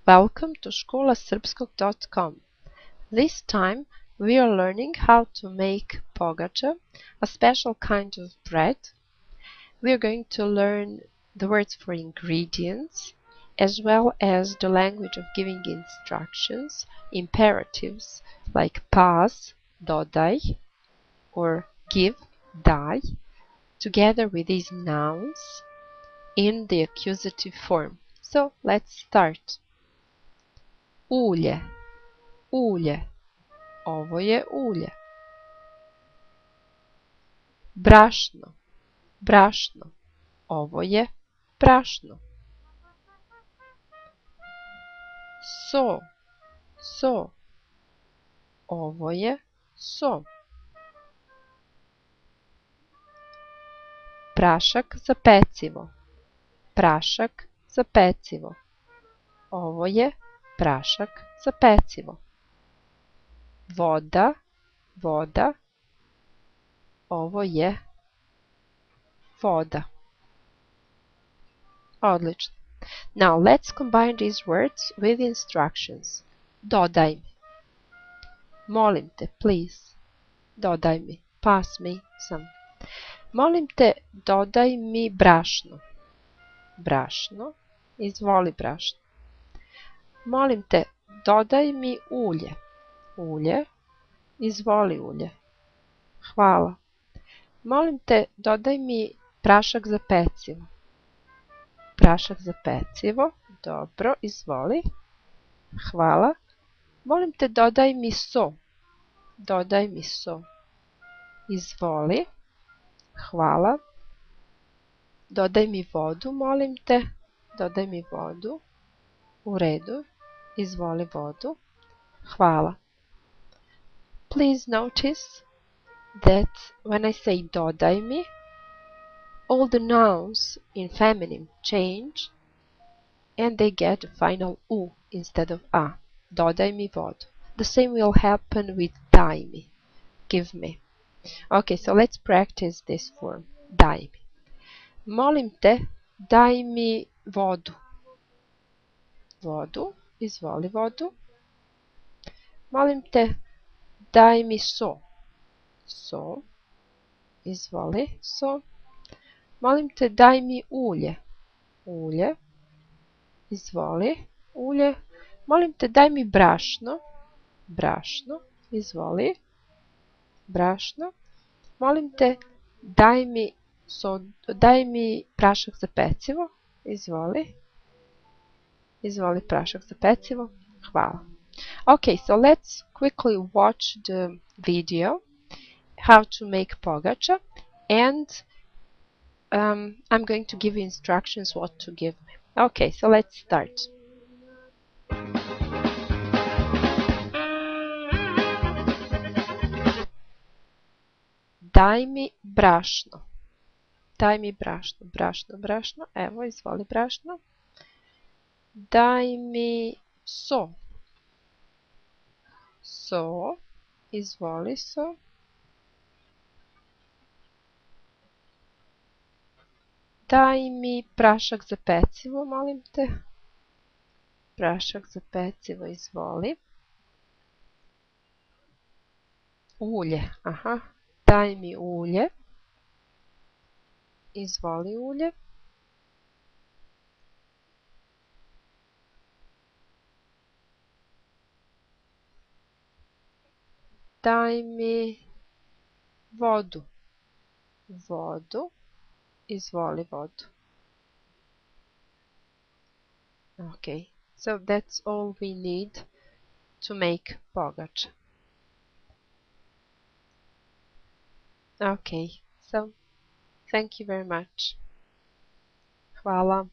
Welcome to školasrpskog.com. This time we are learning how to make pogača, a special kind of bread. We are going to learn the words for ingredients, as well as the language of giving instructions, imperatives like pas, dodaj, or give, daj, together with these nouns in the accusative form. So let's start. Ulje, ulje, ovo je ulje. Brašno, brašno, ovo je brašno. So, so, ovo je so. Prašak za pecivo, prašak za pecivo. Ovo je prašak za pecivo. Voda, voda, ovo je voda. Odlično. Now let's combine these words with instructions. Dodaj mi. Molim te, please. Dodaj mi. Pass me some. Molim te, dodaj mi brašno. Brašno. Izvoli brašno. Molim te, dodaj mi ulje. Ulje. Izvoli ulje. Hvala. Molim te, dodaj mi prašak za pecivo. Prašak za pecivo. Dobro, izvoli. Hvala. Molim te, dodaj mi so. Dodaj mi so. Izvoli. Hvala. Dodaj mi vodu, molim te. Dodaj mi vodu. U redu. Izvoli vodu. Hvala. Please notice that when I say dodaj mi, all the nouns in feminine change and they get the final u instead of a. Dodaj mi vodu. The same will happen with daj mi. Give me. Okay, so let's practice this form. Daj mi. Molim te, daj mi vodu. Vodu. Izvoli vodu. Molim te, daj mi so. So. Izvoli so. Molim te, daj mi ulje. Ulje. Izvoli ulje. Molim te, daj mi brašno. Brašno. Izvoli. Brašno. Molim te, daj mi prašak za pecivo. Izvoli. Izvoli prašak za pecivo. Hvala. Okay, so let's quickly watch the video how to make pogača, and I'm going to give you instructions what to give me. Okay, so let's start. Daj mi brašno. Daj mi brašno. Brašno, brašno. Evo, izvoli brašno. Daj mi so. So. Izvoli so. Daj mi prašak za pecivo, molim te. Prašak za pecivo, izvoli. Ulje, aha. Daj mi ulje. Izvoli ulje. Daj mi vodu. Vodu. Izvoli vodu. Okay, so that's all we need to make pogača. Okay, so thank you very much. Hvala.